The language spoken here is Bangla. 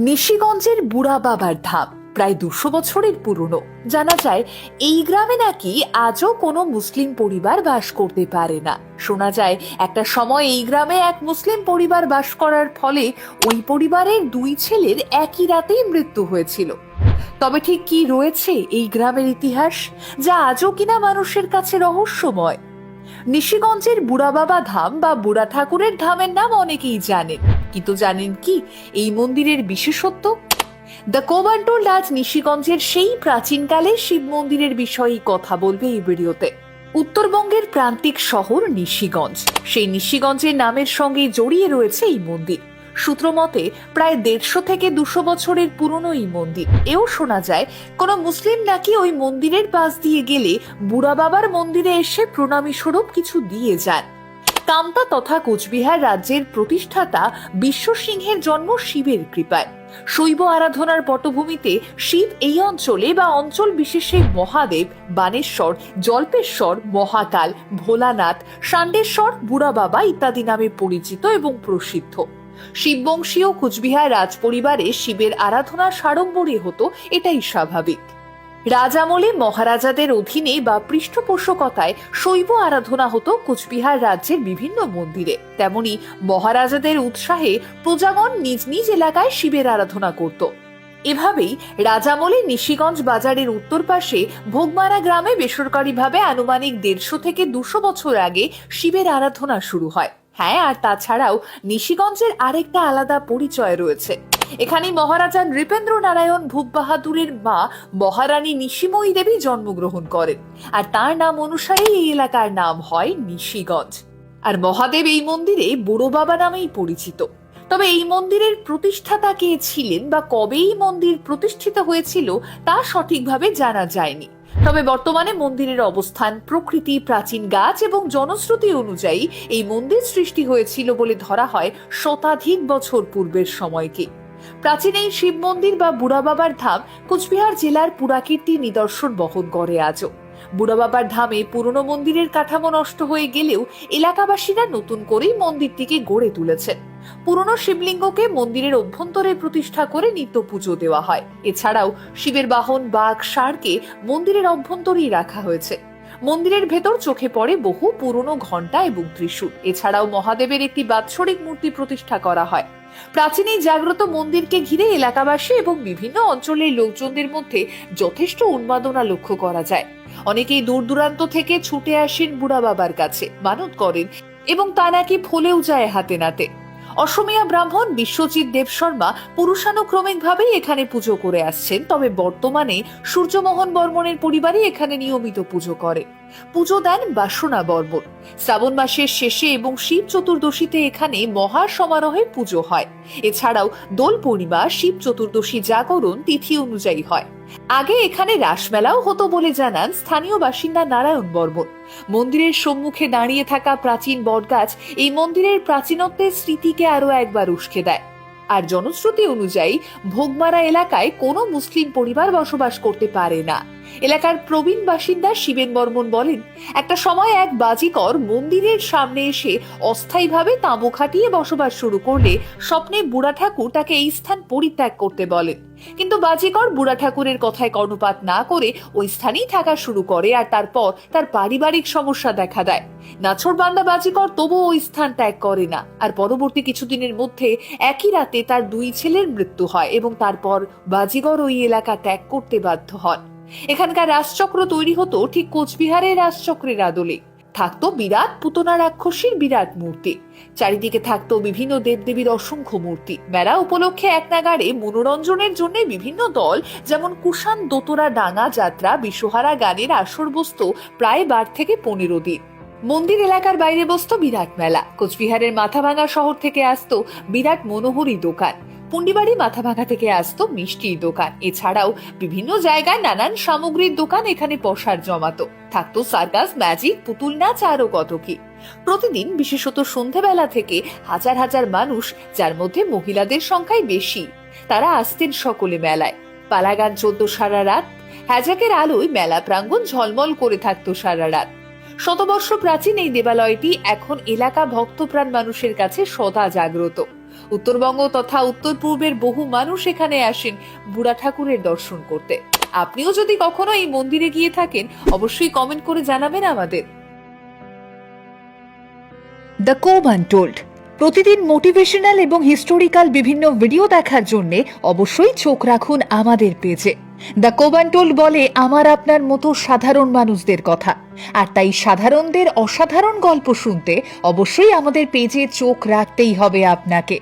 নিশিগঞ্জের বুড়া বাবার ধাম প্রায় 200 বছরের পুরনো। জানা যায় এই গ্রামে নাকি আজও কোনো মুসলিম পরিবার বাস করতে পারে না। শোনা যায় একটা সময় এই গ্রামে এক মুসলিম পরিবার বাস করার ফলে ওই পরিবারের 2 ছেলের একই রাতেই মৃত্যু হয়েছিল। তবে ঠিক কি রয়েছে এই গ্রামের ইতিহাস, যা আজও কিনা মানুষের কাছে রহস্যময়? নিশিগঞ্জের বুড়া বাবা ধাম বা বুড়া ঠাকুরের ধামের নাম অনেকেই জানেন, কিন্তু জানেন কি এই মন্দিরের বিশেষত্ব? দ্য কোবান্টোল্ড আজ নিশিগঞ্জের সেই প্রাচীনকালের শিব মন্দিরের বিষয়ে কথা বলবে এই ভিডিওতে। উত্তরবঙ্গের প্রান্তিক শহর নিশিগঞ্জ, সেই নিশিগঞ্জের নামের সঙ্গে জড়িয়ে রয়েছে এই মন্দির। সূত্র মতে প্রায় 150 থেকে 200 বছরের পুরনো এই মন্দির। এও শোনা যায় কোন মুসলিম নাকি ওই মন্দিরের পাশ দিয়ে গেলে বুড়া বাবার মন্দিরে এসে প্রণামী স্বরূপ কিছু দিয়ে যান। কামতা তথা কোচবিহার রাজ্যের প্রতিষ্ঠাতা বিশ্ব সিংহের জন্ম শিবের কৃপায়। শৈব আরাধনার পটভূমিতে শিব এই অঞ্চলে বা অঞ্চল বিশেষে মহাদেব, বানেশ্বর, জল্পেশ্বর, মহাকাল, ভোলানাথ, ষান্ডেশ্বর, বুড়া বাবা ইত্যাদি নামে পরিচিত এবং প্রসিদ্ধ। শিববংশীয় কোচবিহার রাজ পরিবারে শিবের আরাধনা সাড়ম্বরে হতো, এটাই স্বাভাবিক। রাজামলে মহারাজাদের অধীনে বা পৃষ্ঠপোষকতায় শৈব আরাধনা হতো কোচবিহার রাজ্যের বিভিন্ন মন্দিরে। তেমনি মহারাজাদের উৎসাহে প্রজাগণ নিজ নিজ এলাকায় শিবের আরাধনা করত। এভাবেই রাজামলে নিশিগঞ্জ বাজারের উত্তর পাশে ভোগমারা গ্রামে বেসরকারিভাবে আনুমানিক 150 থেকে 200 বছর আগে শিবের আরাধনা শুরু হয়। হ্যাঁ, আর তাছাড়াও নিশিগঞ্জের আরেকটা আলাদা পরিচয় রয়েছে। এখানে মহারাজা নৃপেন্দ্র নারায়ণ ভূপ বাহাদুরের মা মহারানী নিশিময়ী দেবী জন্মগ্রহণ করেন, আর তার নাম অনুসারে এই এলাকার নাম হয় নিশিগঞ্জ। আর মহাদেব এই মন্দিরে বুড়ো বাবা নামেই পরিচিত। তবে এই মন্দিরের প্রতিষ্ঠাতা কে ছিলেন বা কবে এই মন্দির প্রতিষ্ঠিত হয়েছিল তা সঠিকভাবে জানা যায়নি। তবে বর্তমানে মন্দিরের অবস্থান, প্রকৃতি, প্রাচীন গাছ এবং জনশ্রুতি অনুযায়ী এই মন্দির সৃষ্টি হয়েছিল বলে ধরা হয় শতাধিক বছর পূর্বের সময়কে। প্রাচীন এই শিব মন্দির বা বুড়া বাবার ধাম কোচবিহার জেলার পুরাকীর্তি নিদর্শন বহন করে আজও। বুড়া বাবার ধামে পুরনো মন্দিরের কাঠামো নষ্ট হয়ে গেলেও এলাকাবাসীরা নতুন করেই মন্দিরটিকে গড়ে তুলেছেন। পুরনো শিবলিঙ্গকে মন্দিরের অভ্যন্তরে প্রতিষ্ঠা করে নিত্য পুজো দেওয়া হয়। এছাড়াও শিবের বাহন বাঘ, ষাঁড়কে মন্দিরের অভ্যন্তরেই রাখা হয়েছে। মন্দিরের ভেতর চোখে পড়ে বহু পুরনো ঘণ্টা এবং ত্রিশূল। এছাড়াও মহাদেবের একটি বাৎসরিক মূর্তি প্রতিষ্ঠা করা হয়। প্রাচীন এই জাগ্রত মন্দিরকে ঘিরে এলাকাবাসী এবং বিভিন্ন অঞ্চলের লোকজনদের মধ্যে যথেষ্ট উন্মাদনা লক্ষ্য করা যায়। অনেকেই দূর দূরান্ত থেকে ছুটে আসেন বুড়া বাবার কাছে, মানত করেন এবং তা নাকি ফলেও যায় হাতে নাতে। অসমীয়া ব্রাহ্মণ বিশ্বজিৎ দেব শর্মা পুরুষানুক্রমিকভাবেই এখানে পুজো করে আসছেন। তবে বর্তমানে সূর্যমোহন বর্মনের পরিবারই এখানে নিয়মিত পুজো করে। পুজো দেন বাসনা বর্মন। শ্রাবণ মাসের শেষে এবং শিব চতুর্দশীতে এখানে মহা সমারোহে পুজো হয়। এছাড়াও দোল পূর্ণিমা, শিব চতুর্দশী জাগরণ তিথি অনুযায়ী হয়। আগে এখানে রাসমেলাও হতো বলে জানান স্থানীয় বাসিন্দা নারায়ণ বর্মন। মন্দিরের সম্মুখে দাঁড়িয়ে থাকা প্রাচীন বটগাছ এই মন্দিরের প্রাচীনত্বের স্মৃতিকে আরো একবার উস্কে দেয়। আর জনশ্রুতি অনুযায়ী ভোগমারা এলাকায় কোনো মুসলিম পরিবার বসবাস করতে পারে না। এলাকার প্রবীণ বাসিন্দা শিবেন বর্মন বলেন, একটা সময় এক বাজিকর মন্দিরের সামনে এসে অস্থায়ীভাবে তাঁবু খাটিয়ে বসবাস শুরু করলে স্বপ্নে বুড়া ঠাকুর তাকে এই স্থান পরিত্যাগ করতে বলেন। কিন্তু বাজিকর বুড়া ঠাকুরের কথায় কর্ণপাত না করে ওই স্থানেই থাকা শুরু করে, আর তারপর তার পারিবারিক সমস্যা দেখা দেয়। নাছোড়বান্দা বাজিকর তবুও ওই স্থান ত্যাগ করে না, আর পরবর্তী কিছুদিনের মধ্যে একই রাতে তার 2 ছেলের মৃত্যু হয় এবং তারপর বাজিকর ওই এলাকা ত্যাগ করতে বাধ্য হন। এখানকার রাজচক্র তৈরি হতো ঠিক কোচবিহারের রাজচক্রের আদলে। থাকতো বিরাট পুতনা রাক্ষসীর বিরাট মূর্তি, চারিদিকে থাকতো বিভিন্ন দেবদেবীর অসংখ্য মূর্তি। মেলা উপলক্ষে এক নাগাড়ে মনোরঞ্জনের জন্য বিভিন্ন দল যেমন কুষাণ, দোতরা, ডাঙ্গা যাত্রা, বিশ্বহারা গানের আসর বসত প্রায় 12 থেকে 15 দিন। মন্দির এলাকার বাইরে বসত বিরাট মেলা। কোচবিহারের মাথাভাঙা শহর থেকে আসতো বিরাট মনোহরি দোকান। পুন্ডিবাড়ি মাথাভাঙা থেকে আসতো মিষ্টির দোকান। এছাড়াও বিভিন্ন জায়গায় নানান সামগ্রীর দোকান এখানে পসার জমাতো। থাকতো সার্কাস, ম্যাজিক, পুতুল নাচ, আরো কত কি। প্রতিদিন বিশেষত সন্ধ্যাবেলা থেকে হাজার হাজার মানুষ, যার মধ্যে মহিলাদের সংখ্যাই বেশি, তারা আসতেন সকলে মেলায়। পালাগান চলতো সারা রাত। হ্যাজাকের আলোয় মেলা প্রাঙ্গণ ঝলমল করে থাকতো সারা রাত। শতবর্ষ প্রাচীন এই দেবালয়টি এখন এলাকা ভক্তপ্রাণ মানুষের কাছে সদা জাগ্রত। উত্তরবঙ্গ তথা উত্তর পূর্বের বহু মানুষ এখানে আসেন বুড়া ঠাকুরের দর্শন করতে। আপনিও যদি কখনো এই মন্দিরে গিয়ে থাকেন অবশ্যই কমেন্ট করে জানাবেন আমাদের। দ্য কোভ আনটোল্ড, প্রতিদিন মোটিভেশনাল এবং হিস্টোরিক্যাল বিভিন্ন ভিডিও দেখার জন্য অবশ্যই চোখ রাখুন আমাদের পেজে। দ্য কোভ আনটোল্ড বলে আমার আপনার মতো সাধারণ মানুষদের কথা, আর তাই সাধারণদের অসাধারণ গল্প শুনতে অবশ্যই আমাদের পেজে চোখ রাখতেই হবে আপনাকে।